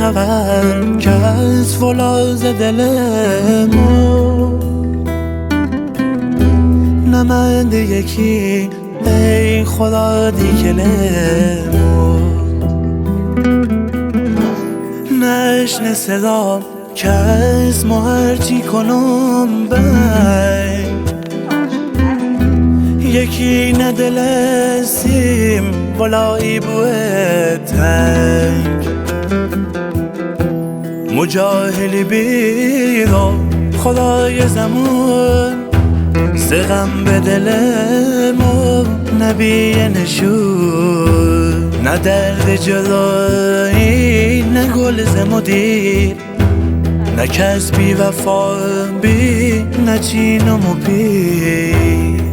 خبر که از فولاذ دلمو نمند یکی ای خدا دیگلمو نشنه صدا که از ما هرچی کنم بی یکی ندل سیم ولایی بوه تنگ مجاهلی بیرا خدای زمان سغم به دلمو نبی نشون نه درد جدایی نه گل زمودی نه کس بی وفا بی نه چینم و بی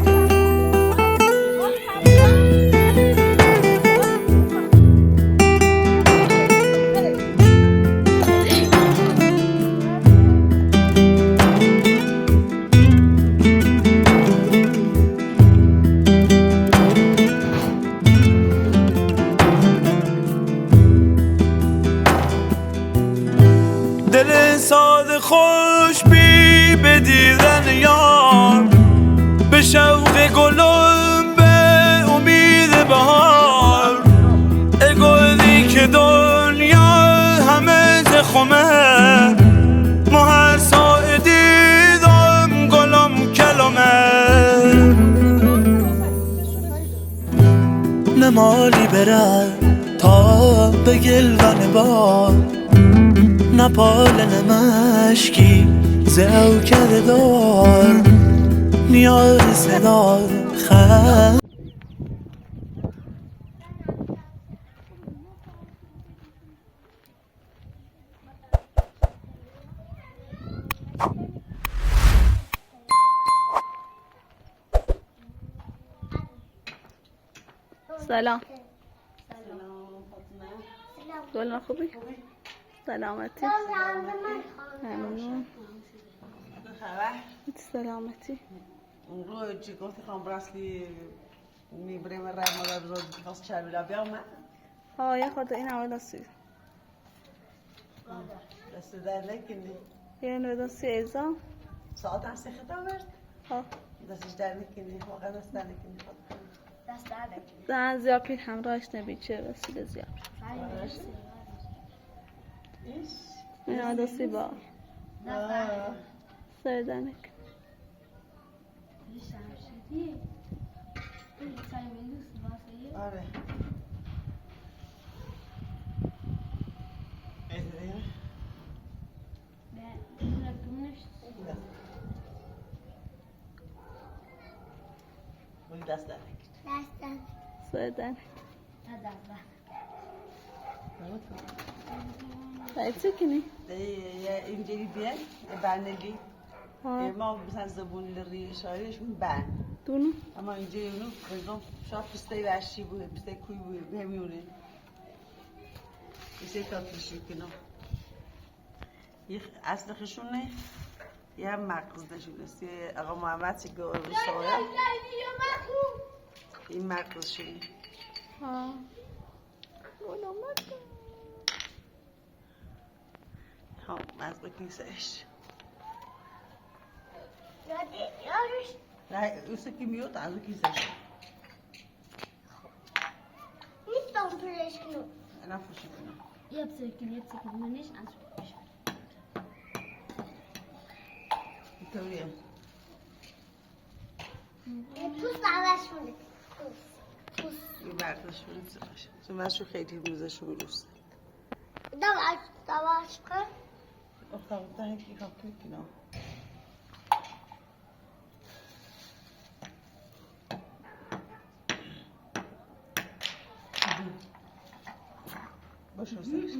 دل ساده خوش بی به دیدن یار به شوق گلم به امید بهار اگولی که دنیا همه زخمه ما هر ساعه دیدم گلم کلمه نمالی بره تا به گلون بار نپال نمشکی زهو کرده دار نیاز صدا خد سلام گل خوبی؟ سلامتی ممنون سلامتی اون رو چی گفتی خواهم برسلی میبریم رای مادر بزرگ خواست چربیلا بیام من ها یه خورده این همه دستی دستی در نکنی یه نوع دستی ایزا ساعت هم سخت آورد ها دستش در نکنی واقعا دست در نکنی دست در نکنی زن زیاپیر همراهش نبیچه وسیله زیاد این همه دستی با سردنک آره دست در نکنی سردنک دست چه کنی؟ اینجوری بیان بندگی ما مثلا زبون لری شایش بند دونو؟ اما اینجا اونو بزن شاید پسته وحشی بوده پسته کوی بوده همیونه پسته کاتریشی کنم یه اصل خشونه یه هم مغز نشون است یه آقا محمد چی گوه رو سایا این مغز شونه ها گلو مکن ها مغز بکنی سرش نه اوسه که میاد از کی سرش نیستم پرش کنم انا فوشی کنم یه بسرکن منش از پرش اینطوریه پوست عوض شده پوست این مغزش شونه سرش چون من شو خیلی روزش رو دوست دواش کن اختار یکی کافی کنم باشه سرش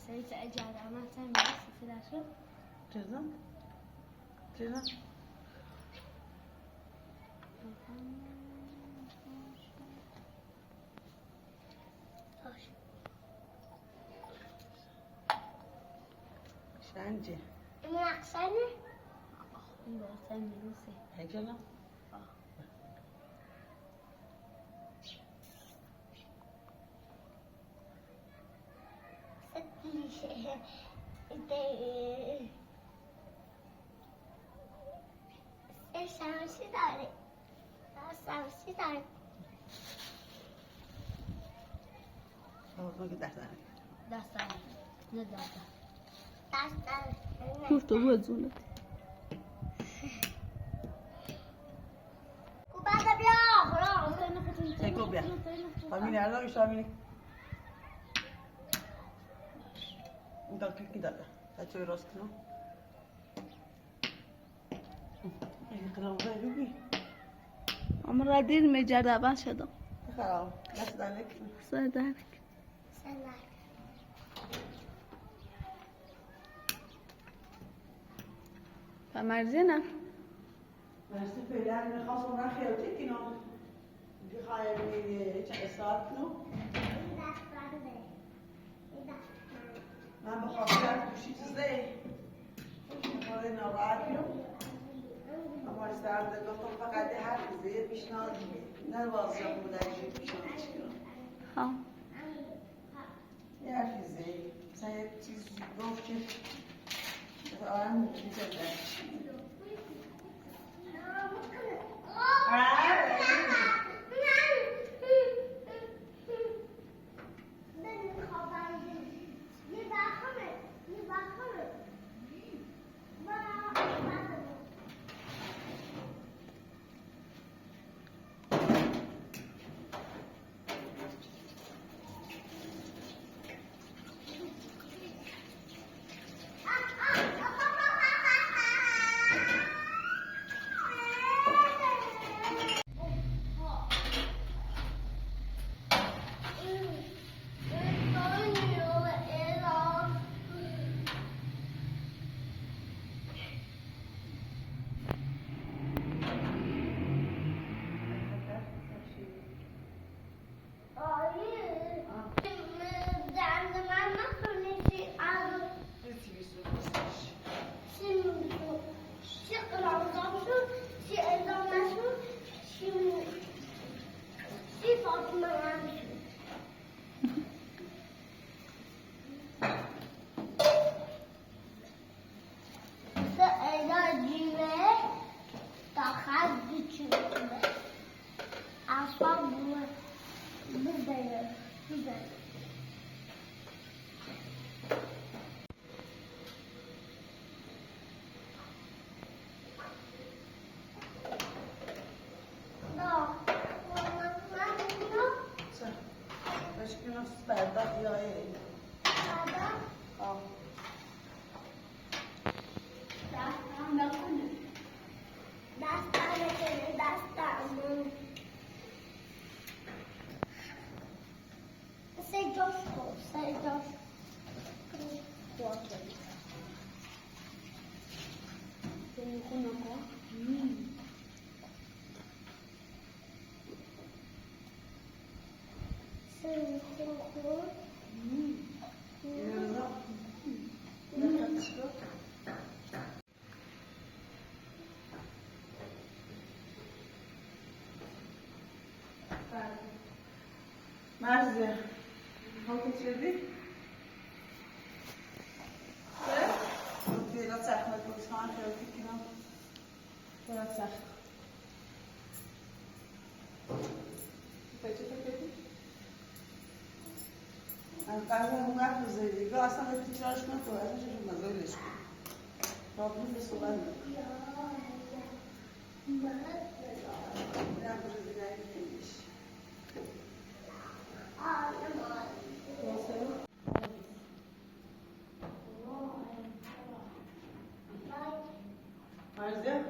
سریت اجاره من سن میرسی فلاشو چرا؟ چرا؟ شنجه این اقصانه این باید سن میرسی هجلا شمشی داره شمشی داره بگو دستانه دستانه نه دستانه دستانه Justo بزونه بعد بیا تکو بیا فامیلی الان ایش فامیلی این دار کی داده بچه راست کنم این کلام غیری عمر دیر میجرده بند شدم خراب دست دارک صدق فمرزی نه مرسی فعلا میخواستم را خیلی کنم بخوایم چه ساعت کنم من بخواستم گوشی چیزه مورد ناراحت بیام اما استعداد گفتم فقط هر چیزی پیشنهاد نوازم بودن چی پیشنهاد کنم ها یه چیزی مثلا یه چیز گفت که آرام می‌کنه مرزه ها کچردی؟ بیرات سخت نکنید خواهن خیلی کنم بیرات سخت پیچه پیچه من قرار اون وقت بزرگی گاه اصلا به پیچارش نکن اصلا چشم مزایلش کن رابطه به صحبت نکن میرم بزرگی نگیش مرزه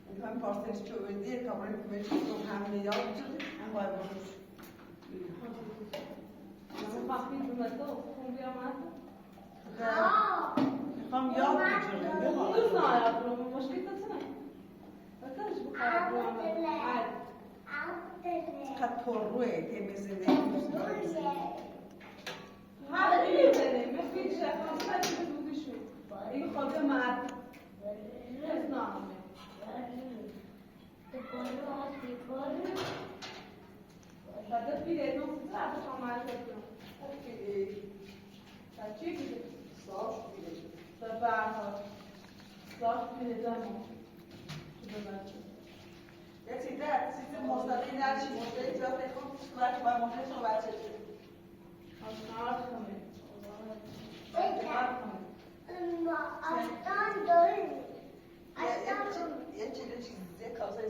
میخوایم پارسلش چوبندی کامرای کمیش رو هم نیاد شده هم باید باش میخوام یاد بجرم قد پر روی تیم زندگی دوست دارم یه چیزه سیستم مستقیم در چی مشتری زیاد بکن صورت باید مشتری صحبت چه چه Aslan dön. Aslan یه چیزه کاسه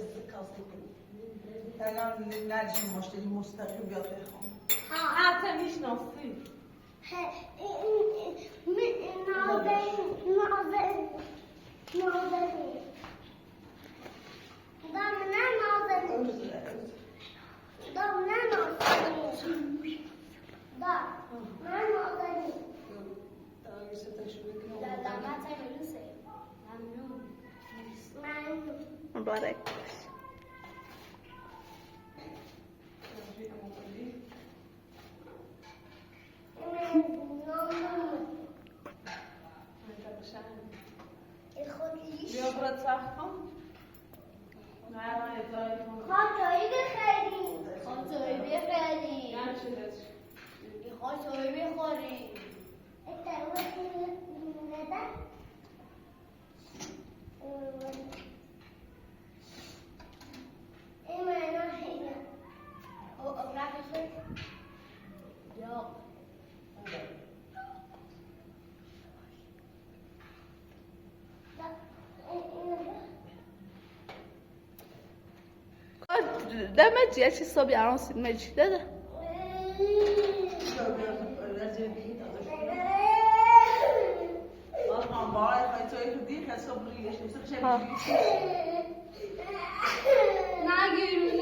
کنی الان نرچی مشتری مستقیم بیاد بخون حتی میشناسی مبارک باش بیا برات سخت کن نه ادای کن خاطایی بخریم خاطایی بخریم یعنی چی دست خاطایی بخوریم ندن این معنا هیه او رفت یا ده مجي ايش الصبي عروسي مجي ده ناگیرو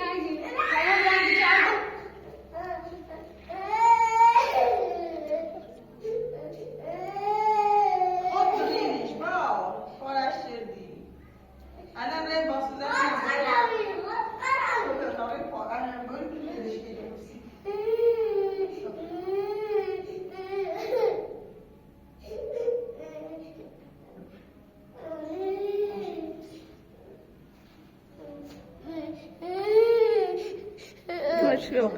مشروع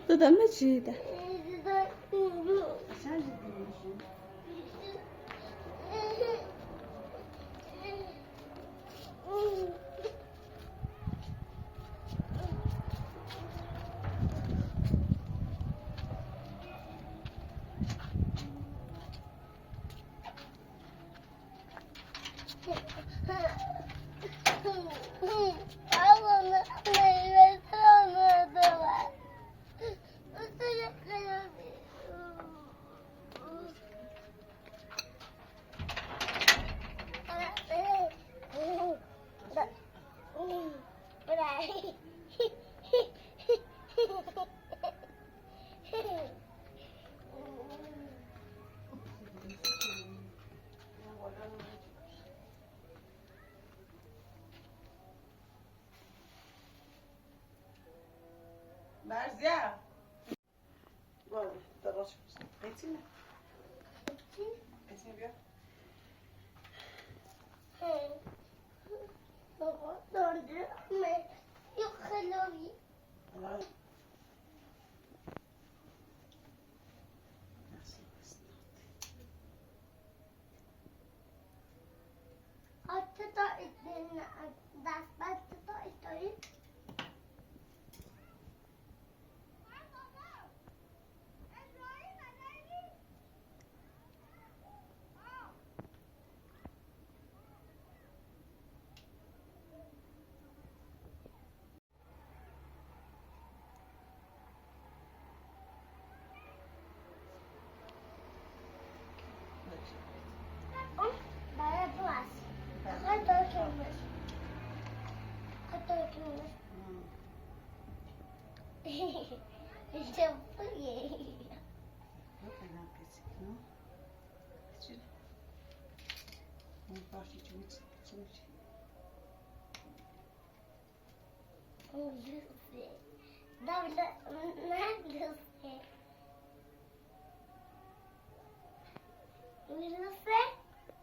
ده مجي ده مرزیه باید دراز کنم ایتینه ایتینه بیا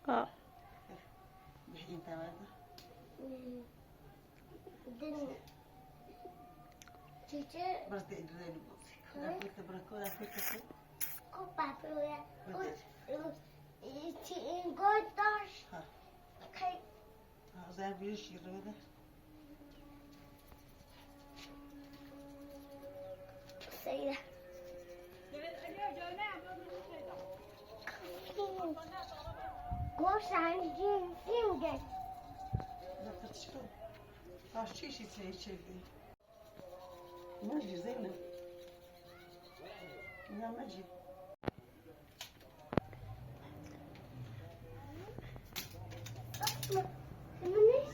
اه بحين تماما دن چیچه بس دي ادري ها؟ قلت بركولا قلت کوپا پرویا چی این گل داشت ها خیلی زي بيش يروده سیده گوشن جیم گل لا تشكو شي تشيلدي ماجي زينب لا ماجي منیش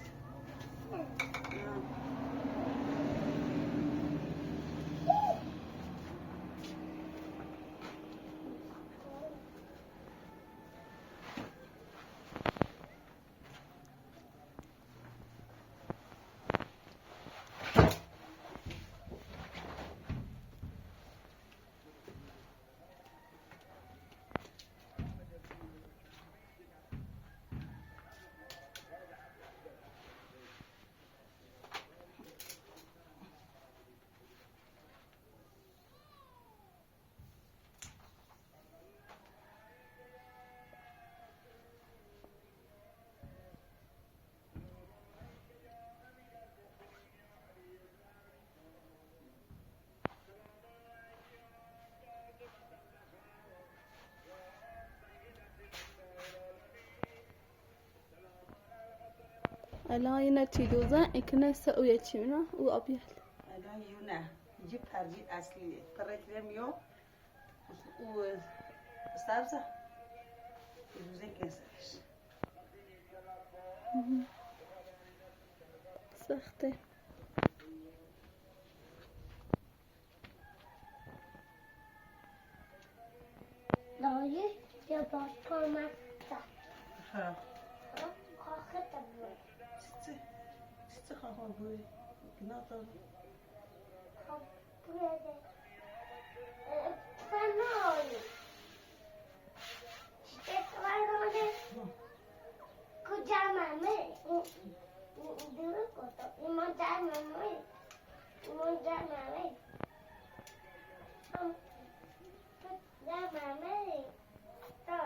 الان اینا چی دوزن اکنه سویه چی نه او آبیل الان یونه جيب هرجي اصلي فرق لهم يوم و استرزه زي كسرش سخته دایی یا باش کنم ها کاخه تبود ست خواهم بوي ناطر خب بوده فنایی اتوارانه کجا ممه دور کتو ایما جا ممه ایما جا ممه جا ممه تا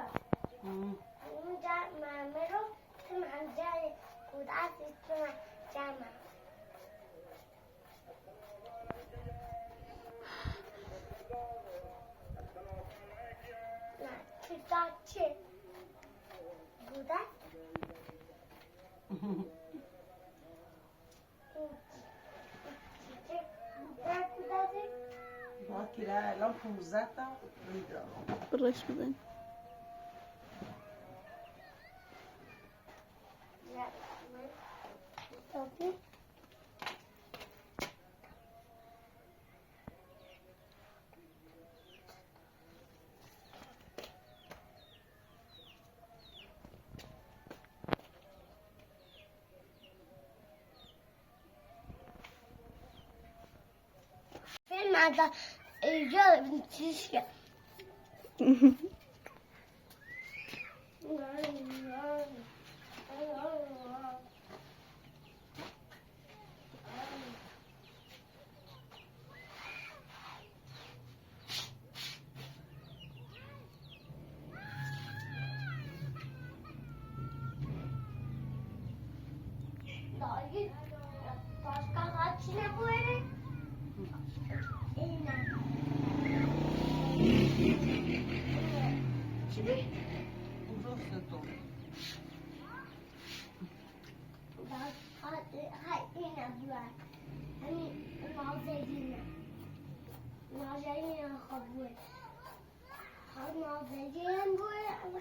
ایما جا ممه رو تم هم جای کوداتی تم جا ممه نه چه بوده باكي لا لمحه مزاتة ريدرا برش بزن فیلم از اینجا چیز کرد دایی başka kaç ne böyle? İğne. Şimdi ورثته hay iğne var. Hani mağazayına. Mağazayına kabul. Hani mağazayına böyle ama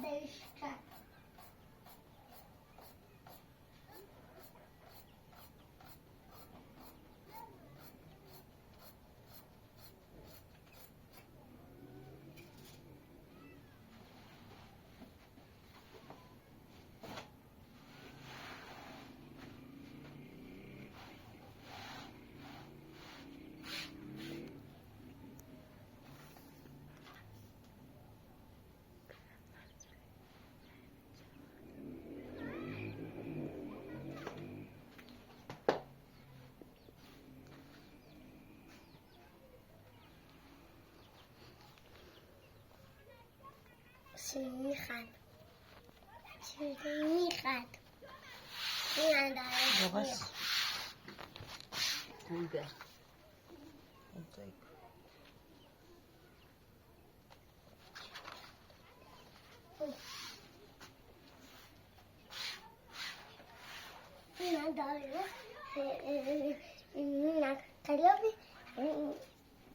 değişken. میخند میخند باباش بوده من داره نه قلبی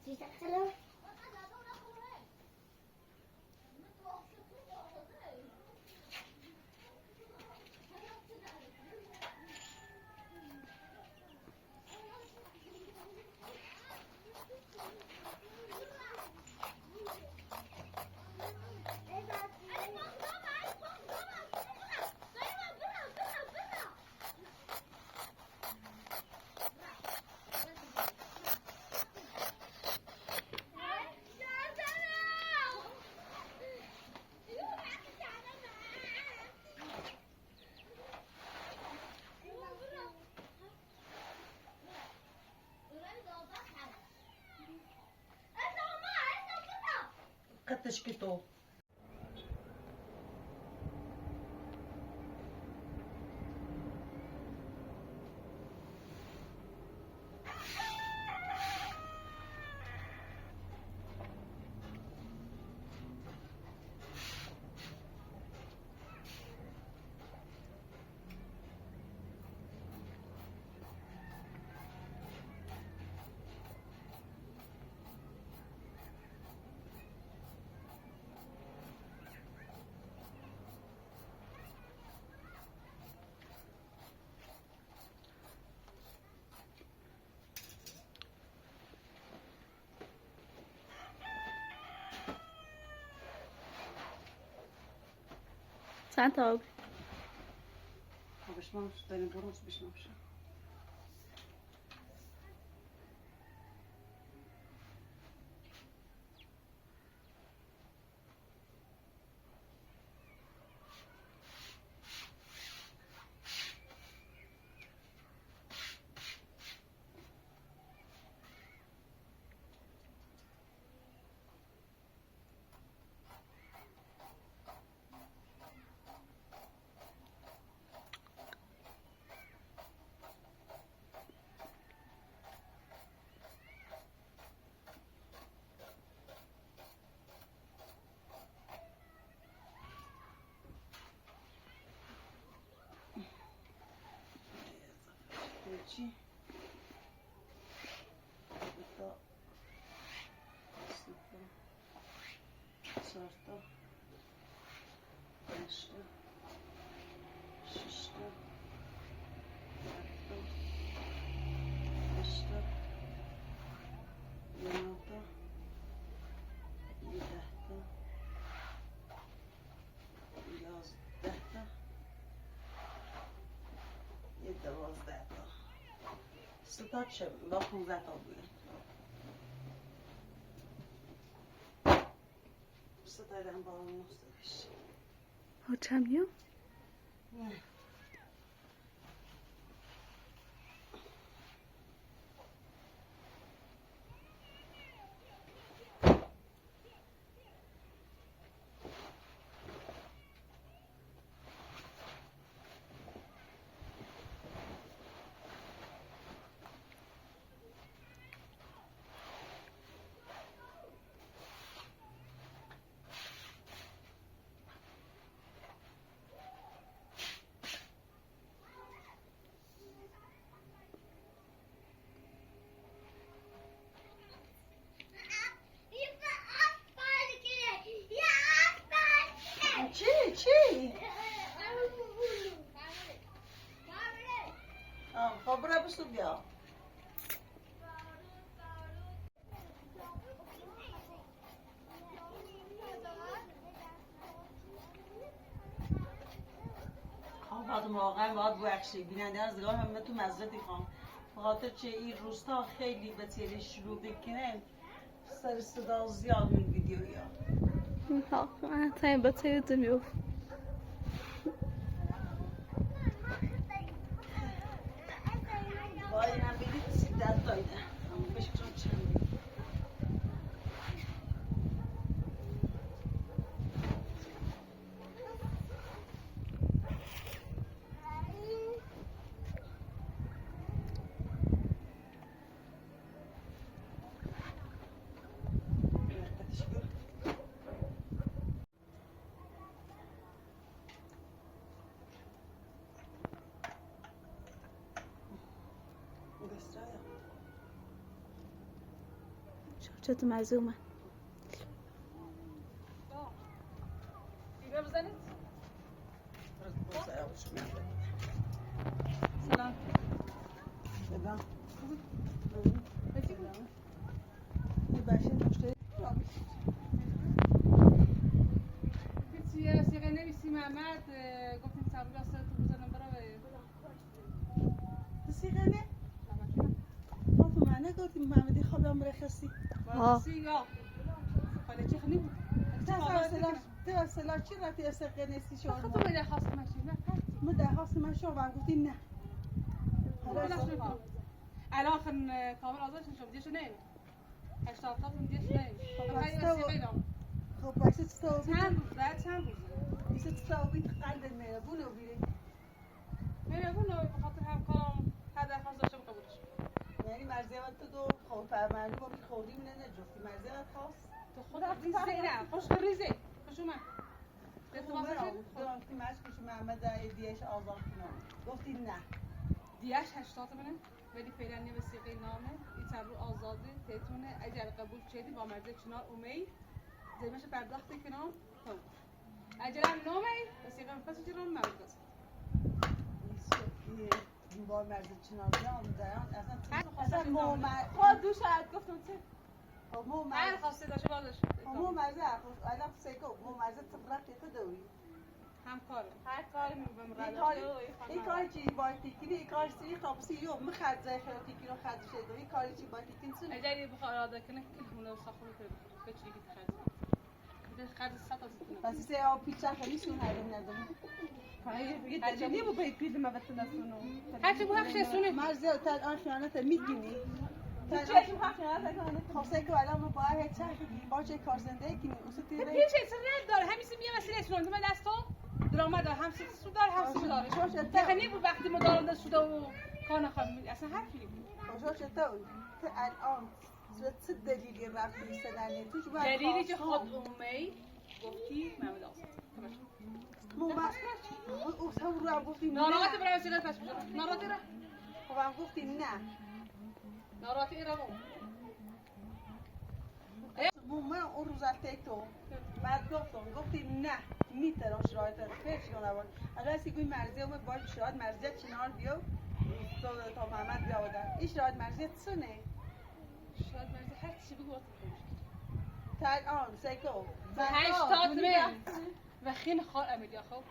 دیگه قلبی قدش که تو چند تا بشمام داریم برونز بشمام شد چی؟ دو سه تا 4 تا 5 تا 6 تا 7 تا 8 تا 9 تا 10 تا 11 تا 12 تا 3 تا چه با 15 تا بوده 3 تا دارم با اون نستش چند میو؟ نه چی؟ خب برای بسو بیا بعد واقعا باید بخشی بیننده از نگاه همه تو مزرعه خواهم بخاطر چه این روستا خیلی به تیره شروع بکنه سر صدا زیاد این ویدیو یا تا با تیره میفت با این هم بگید 13 تایده اما بشکرم چند چطور مزه اومد؟ بیبه بزنید؟ سلام. سلام. بچی کن؟ بشه مشتری هیچ سیغه نویسی محمد گفتیم تبریک از تو بزنم برای سیغه نه؟ ما تو منه گفتیم محمدی خوابم برخصی برخصی یا حالا چی خونی بود؟ تو سلا چی رفتی از سیغه نیستی شما؟ خب تو میده خواست ماشین نه پرتی ما درخواست من شما گفتی نه الان آخر کامل آزادش نشم دیش نیم 80 تا دیش نیم خب بس تو چند روز ده چند روز بیست تو بیت قلب میره بونو بیره میره بونو به خاطر همکارم هر درخواست داشته قبولش یعنی مرزیت تو دو خب فرمانده با خودی من نجفتی مرزیت خاص تو خودت ریزه نه خوش ریزه خوش اومد گفتی مشکش محمد دیش آزاد کنم گفتی نه دیش 80 منه ولی فعلا نه وثیقه نامه این تبرو آزاده تیتونه اگر قبول شدی با مرد چنار امید زمش پرداخت کنم تو اگر نامه وثیقه پس چرا مرد است این بار مرد چنار بیام اصلا مومد خود دو شاید گفتم چه مومد هر خواسته داشته بازش مومد الان سیکو مومد تبرک تو دوی همکار هر کاری میگم این کاری چی باید تیکیری این کاری چی خاصی یو مخد زای خیلی تیکیرو خد شده این کاری چی باید تیکین سن اجازه بخواد اراده کنه که خونه ساخته کنه به چی که خرج ساعت است بس سه آب پیچه خیلی سون هردم ندم هرچی بو بید پیز ما بتونستونو هرچی بو حقش سونه مرزی تا آن خیانت میکنی چه حق خیانت کنه خاصه که الان ما باید چه با چه کار زندگی کنیم اصلا تیره پیش سر داره همیشه میام وسیله سون من دستو درآمد داره هم سو داره هم سو داره تخنی بود وقتی ما دارم سودا و کانه خواهم اصلا حرفی نیست خوشا چطور تو الان چه دلیلی رفتی سدنی توش باید دلیلی که خود امی گفتی محمد آزاد مومد او سو رو گفتی ناراحت برای وسیله پس بزن ناراحت را خب هم گفتی نه ناراحت را من اون روز رفته تو بعد گفتی نه میترم شرایط رو فکر کنم اگر سیگوی مرزی هم باید شرایط مرزیت چنار بیو تا محمد بیاودن این شرایط مرزیت سنه شاید مرزی هر چی بگو تا الان سیکو 80 من و خیلی خال امیلیا خب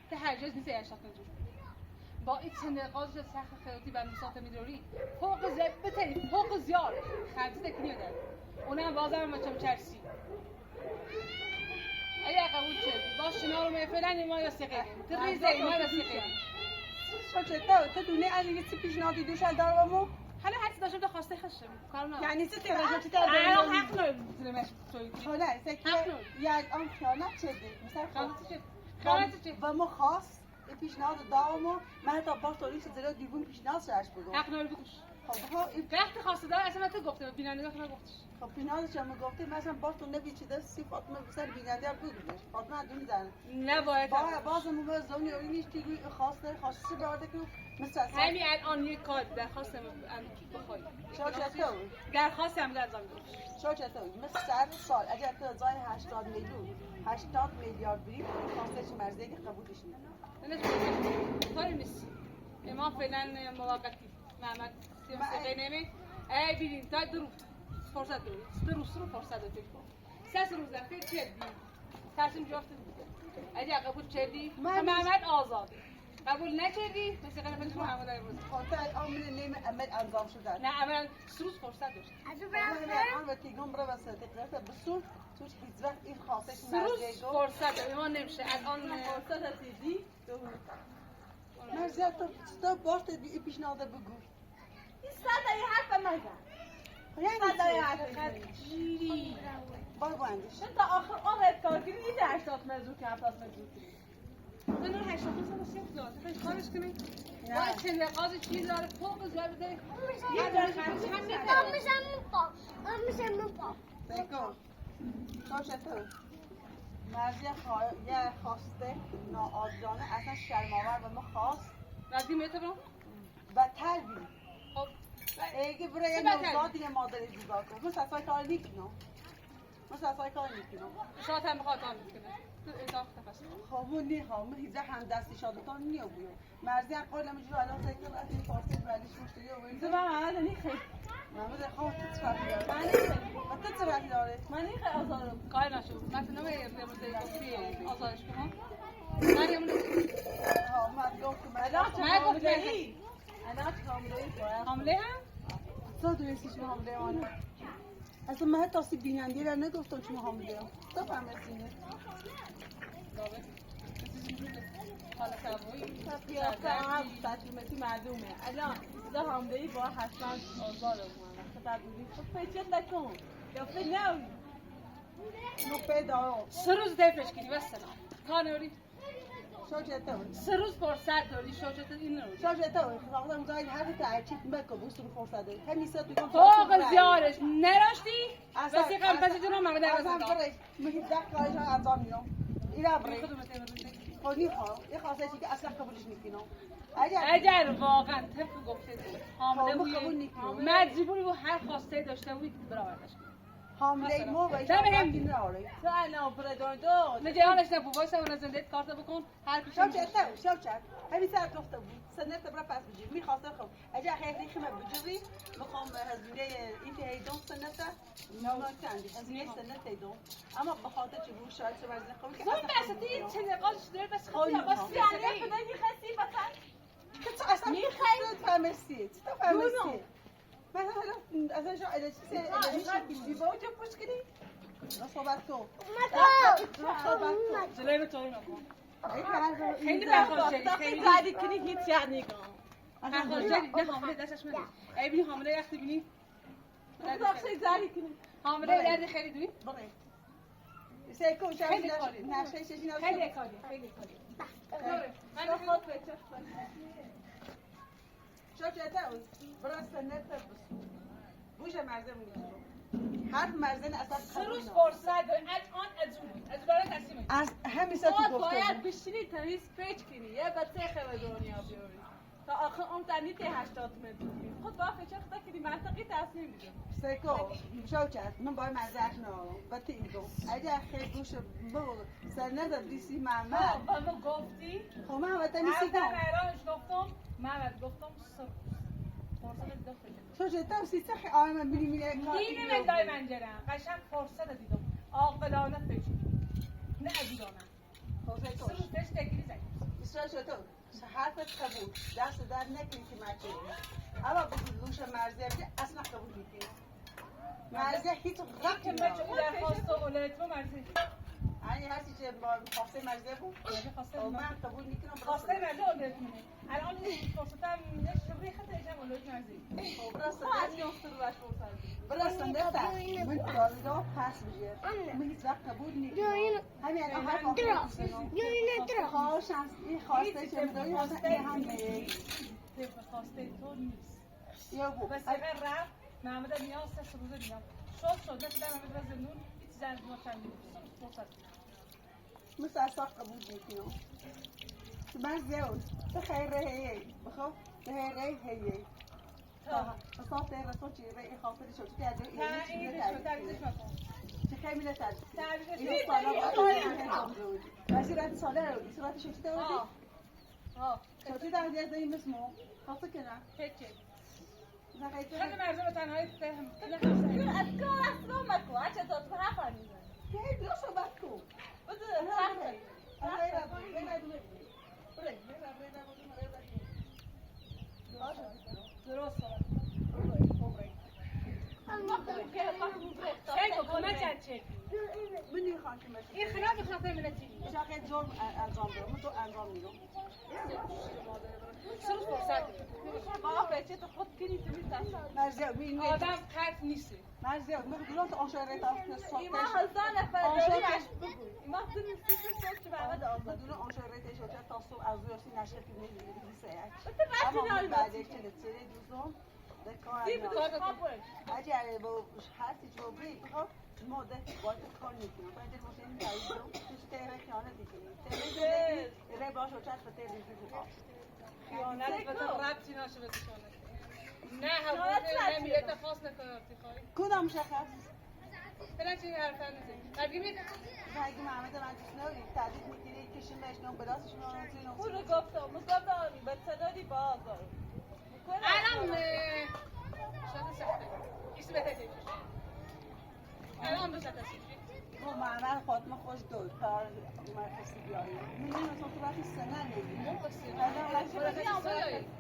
ده هرجاز نیست 80 من با این تنقاض سخت خیاطی و مساط میدوری فوق بتری فوق زیاد خرجی تکنی داره اونم بازم مچم چرسی اگه قبول شد باش شنا رو فعلا ما یا سقیم تو ریزه ما یا سقیم شو چطور تو دونه از این چی پیشنهادی دوش دارمو حالا هر چی داشتم تو خواسته خشم کارم نه یعنی چه تیراژ چه تیراژ الان حق ندارم زلمش توی حالا سیکو یک آن خیانت چه مثلا خیانت چه و ما خاص پیشنهاد دارمو من تا باش توریش زیرا دیوون پیشنهاد سرش بگم حق نداری بگوش خب ها وقتی خواسته دار اصلا تو گفته بیننده وقت نگفتش خب پیشنهادش هم گفته مثلا باش تو نمیچیده سی فاطمه بسر بیننده هم بگوش فاطمه دون زن نباید باز مو زونی اولی نیست که خواسته خواسته برده کنم مثل همین الان یک کار درخواستم بخوای شو چطور درخواستم در زمین شو چطور مثل 100 سال اگر تو زای 80 میلیون 80 میلیارد بری خواستش مرزی که قبولش نیست کاری نیست ما فعلا موقتی محمد سیاستی نمی ای ببین تا درو فرصت داری درو فرصت داری سه روز فکر کردی تصمیم گرفتی اگه قبول کردی محمد آزاد قبول نکردی مثل قرار محمد امروز خاطر عامل نیم عمل انجام شده نه عمل 3 روز فرصت داشت آن وقتی گم برای وسط قرار بسون توش هیچ وقت این خاصش 3 روز فرصت داری ما نمیشه الان فرصت دیدی مرزی تو باش دی پیشنهاد بگو این صدای حرف نزن صدای حرف جیری بای باندش تا آخر کار کنی یه 80 مزور که 70 مزور کنی من 80 مزور سیف داد خیلی کارش کنی باید تنقاض چیز داره فوق زیاد بده یه داره خرچ هم میشه مپا بگو تو چطور مرزی یه خواسته ناآزادانه اصلا شرم‌آور و ما خواست ردی میتونم و تلبی خب اگه برای نوزاد یه مادری جدا کن مثل اصلا کار نیکنم مثل اصلا کار نیکنم شاید هم بخواد آن میکنه تو اضافه تفصیل خامون نی خامون هیزه هم دستی شادتان نیا بیو مرزی هم قول همجور الان سکر از این فارسی ولیش مشتری و این زبان عادة نيخي محمد خواه تتفرقی داره ما نيخي و تتفرقی داره ما نيخي أصارم کار نشو مثلا نمیاد نمیاد گفتی آزادش کنم مریم ها من گفتم أنا ما گفت حاملة أنا حاملة باید حامله هم تو دویستی چون حامله آنه اصلا من حتی آسیب بیننده را نگفتم چون حامله هم تو فهمستینه حالا سوایی قیافه هم تطمیمتی معلومه الان ده حامله‌ای با حتما آزارم خطر بودی خب پیچت نکن قیافه نوی نقطه دارم سه روز دفش کنی و سلام کانوری شاجته سه روز فرصت داری شاجت این رو شاجته خواهدم جایی هر تعچیت مکو بوستون فرصده همین سه دیگه فوق زیارش نراشتی اصلا بسی قم پسی جنو محمد اصلا عوض برای مهید ده کارش ها انجام میدم اینا برای خودم تیم خودی خواه یه خواسته چی که اصلا قبولش نکنم اگر واقعا طبق گفته حامله قبول بودی نکنم. مجبوری بود هر خواسته داشته بودی برآوردش حامله مو و نه بهم این ناره تو الان برداردو نجانش نبو وایسا اون زنده کارت بکن هر پیش شوچت همین سر گفته بود سنت برا پس بجیر میخواسته خب اگه خیلی خیمه بجوری میخوام هزینه این که هیدون سنت ما کندی هزینه سنت هیدون اما به خاطر چه بود شاید چه ورزنه خب که زون بساتی این چه نقاش داره بس خیلی خیلی بس خوب. یعنی خدا میخواستی بطن که تو اصلا میخوای فهمستی تو فهمستی من حالا اصلا شاید چیزی دیبا و جو پوش کنی صحبت کن صحبت جلوی به طوری نکن خیلی خیلی برخواسته داخل خیلی زدی کنی هیچ یاد نگاه برخواسته نه حامله دستش میاد ای بینی حامله وقتی بینی داخل زدی کنی حامله درد خیلی دوی بره سیکو خیلی شاید کاری. نشه چیزی نشه خیلی کاری خیلی کاری من خود به چه شاید برای سنت بس بوش مرزه میگیرم هر مرزه اصلا سه روز فرصت داری الان از برای تصمیم از همین ساعت خود گفتم باید بشینی تمیز پیچ کنی یه بچه خیلی دنیا بیاری تا آخر اون تنی تی 80 متر کنی خود باید پیچه خدا کنی منطقی تصمیم میگیرم سیکو شاید من باید مرزه نارم بطی ایدو اگه خیلی گوش بگو سنت دیسی محمد و ما گفتی خب من وقتا هر میسیدم در ایرانش گفتم محمد گفتم فرصت داخل شاید تا سیسه خیلی آرام من میری میره این مندای منجرم قشنگ فرصت دیدم عاقلانه پیش نه عزیزانه سیکو سه روز بهش تکیلی زدی شاید تو حرفت قبول دست در نکنی که مرزه اما بگو لوش مرزه اصلا قبول نکنی مرزه هیچ که ربطی من چون نداره درخواست اولاد تو مرزی یعنی هستی که با خواسته مرزه بود خواسته من قبول نکنم خواسته مرزی اولاد منه الان این فرصتم نشبه خط ایجام اولاد مرزی خب راست از نیست رو باش فرصت براست نفت من داردا پس بجیر من هیچ وقت قبول نکنم همین الان هر وقت خواهش این خواسته چه میداری اصلا این هم طبق خواسته تو نیست یا بود بس اگر رفت محمد نیاز سه روزه دیدم شد نشدم محمد و زنون هیچ زن ما چند فرصت مثل اصلا قبول نکنم من زیاد بخیر هیی بخواه بخیر هیی اصلا تیر رسول چی رای خاطر شد که از این تعریفش نکن چه خیلی میله تر تعریفش این سالا بود وزیرت ساله رو این صورت شوچی داردی شوچی داردی از این مسمو خاطر که نه هیچی خیلی خیلی مرزه به تنهایی فهم از کار اصلا مکو هچه تا تو حرف نیزن هی بیا صحبت کن بده حرف درست خیلی کمه چند چه من نمیخوام که مشکل این خیلی بخاطر ملتی شاید جرم انجام دارم تو انجام میدم سه روز فرصت با پیچه تو خود کنی تو میتونی مرزی ببین آدم قطع نیست مرزی من گفتم تو آشاره تا ایما هزار نفر داری مش بگوی ایما تو نیستی تو چه بعد آزاد بدون آشاره تا شوچه تا صبح از روی نشه که میگیری سیاق تو رفتی اما ناری بعد که سری دوزم دکار دی بدون خواب اگر با هستی جو بی خب ماده باید کار میکنم باید ماشین داییدم تو تهران خیانه دیگه تهران ره باش و چت فتر ریزی خیانت و تو ربطی نشه به خیانت نه حواظه نمیره خاص نکنه خواهی کدام مشخص؟ فعلا چه حرف نزن بگی می بگی محمد من تشنوی تعدید میگیری کشیم بهشنون بلاسشون رو خود رو گفتم به صداری باز دارم الان شاید سخته ایستی بهتر الان دو ساعت هستی با محمد خاتمه خوش دور کار مرکزی بیایی میدونی اصلا تو وقتی سنن نگی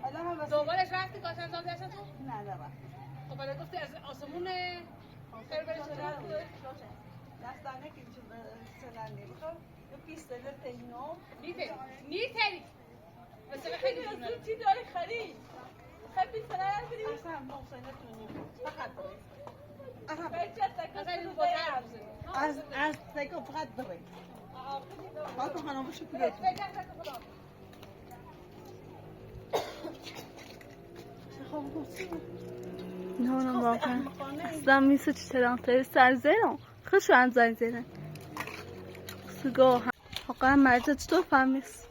الان هم دوبارش رفتی کاشان سال داشتن تو؟ نه نه وقت خب برای گفتی از آسمون خیلی برای شده دست در نکنی چون سنن نگی خب یه پیست داره تینو نیتری مثلا خیلی جونه چی داری خرید؟ خیلی سنن بری؟ اصلا محسنتون فقط از تکا فقط بره حالا خانم باشو پیلت نه نه واقعا اصلا میسه چی ترانتای سر زیرم خوش رو انزای زیرم سگاه هم واقعا مرجع چطور فهمیست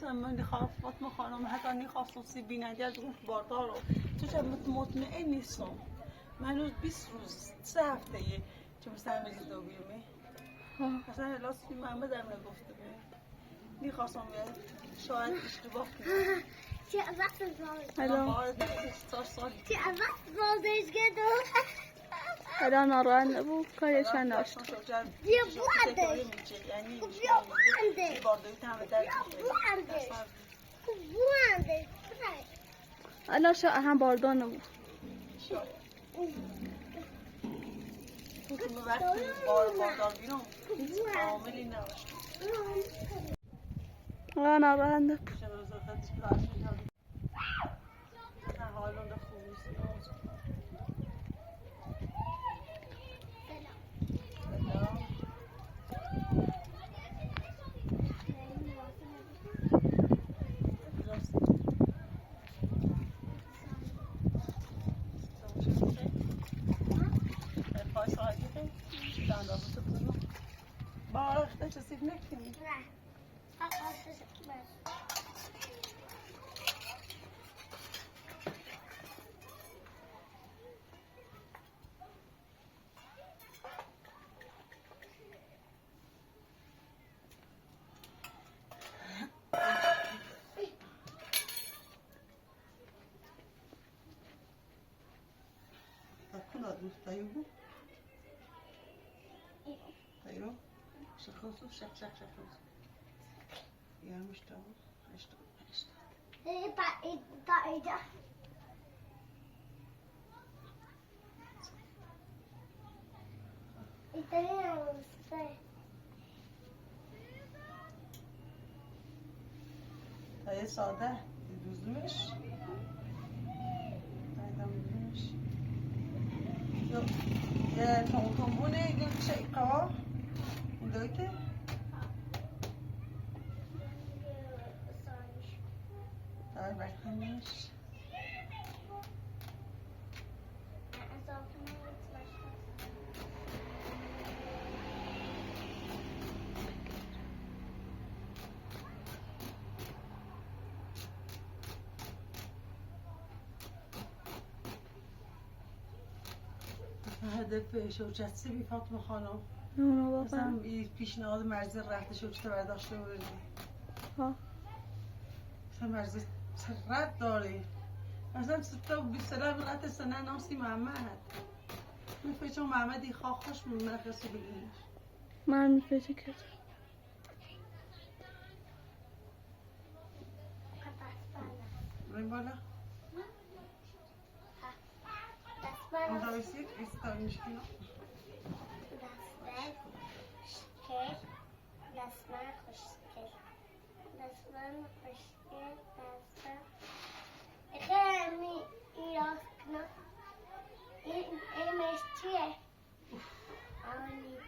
اصلا من خواهد فاطمه خانم حتی نخواست بینندی از اون باردار رو تو چه مطمئن نیستم من روز 20 روز 3 هفته یه چه مثلا مجید دو بیرمه اصلا هلاستی محمد هم نگفته به نخواستم بیاد شاید اشتباه کنم چه وقت زازش الان ناراحت نبود کارش نداشت بیا بوانده بیا بوانده الان شا هم باردان نبود وقتی باردار بیرون عاملی نداشت الان ناراحت نبود طيرو شخصو شخ يا مشتاق هي ساده دوزمش يا تنبوني قلت شيء قوا دويته طيب عشانش هدف شوچتسی بی فاطمه خانم مثلا پیشنهاد مرزی رفته شوچته برداشته بودی مثلا مرزی رد داری مثلا تو بیسلام رد سنه ناسی محمد میفهمی چون محمدی خوش مرخصی بگیرش من میفهمی که بریم بالا مدرسیت ایستار میشکنم دستمال خوشگل خیلی ایراز کنم ایمش چیه؟ آنی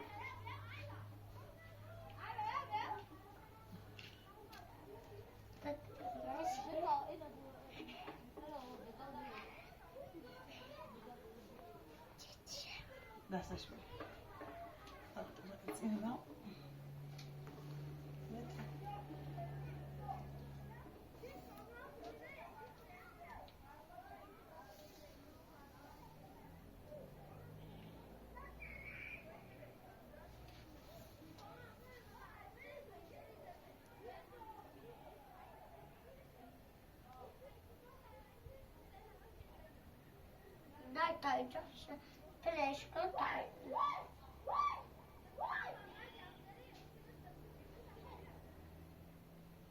دستش بود اینو تا اینجا پلش کن تا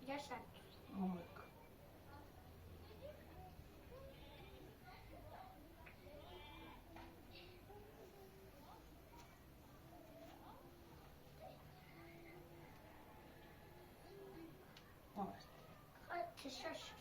یا شد چشاش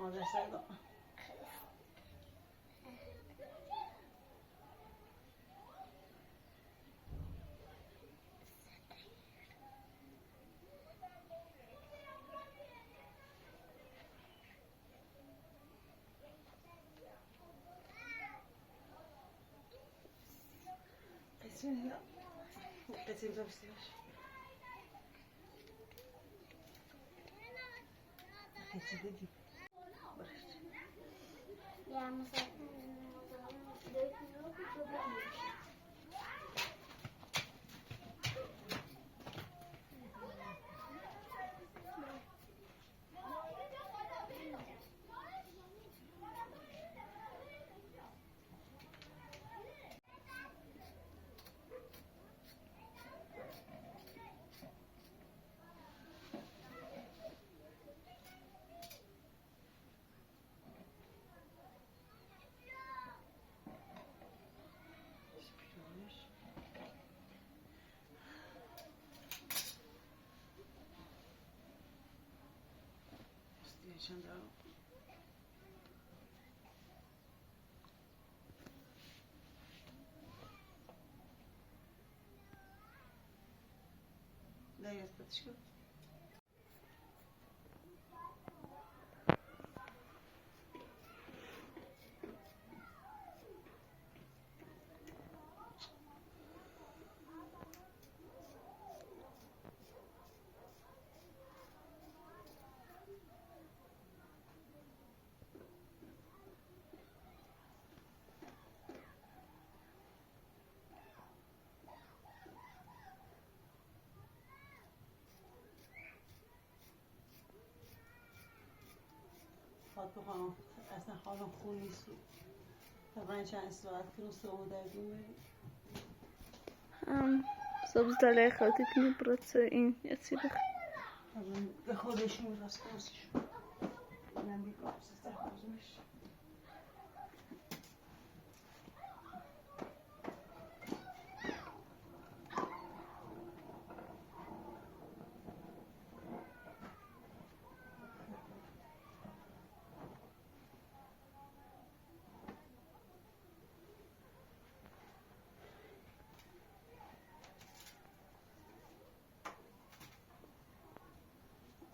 مادر صدا قسمي لا قسمي بس قسمي یا مثلا چند لا يستطيع فاطمه خانم اصلا حالم خوب نیست طبعا چند ساعت که روز رو دردیم Собственно, хотят не браться и отсюда. به خودشون راست کنسیشون اینم بیکار سستر خوزمش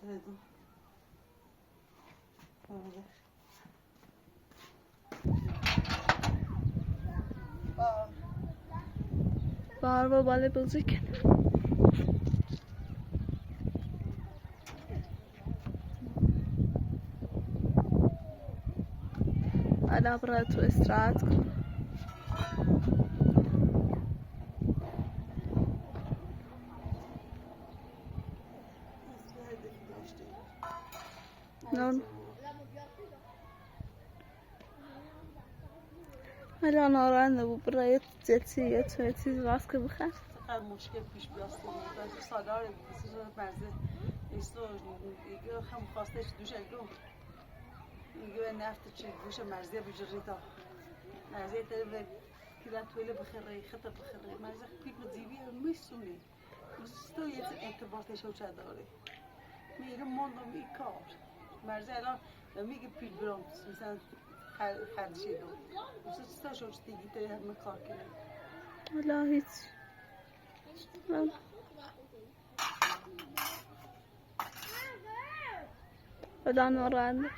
Dedim. Öyle. بار و بالا بازی کنه الان برای تو استراحت کن نون الان آرنده بود برای جتی یا توی چیز راست که بخیر هر مشکل پیش بیاسته بود از سالار بیسیز رو مرزه ایستو دیگه هم خواستش دوش اگرو دیگه نفت چی دوش مرزه بجری تا مرزه تره کلا تویل بخیره خطر بخیره مرزه پیک و زیوی میسونی تو یه ارتباطش رو چه داره میگه موندم ای کار مرزه الان میگه پیل برام مثلا خرشی دو مثلا چطور شد دیگه تو همه کار کنه ولا هیچ الان آرنده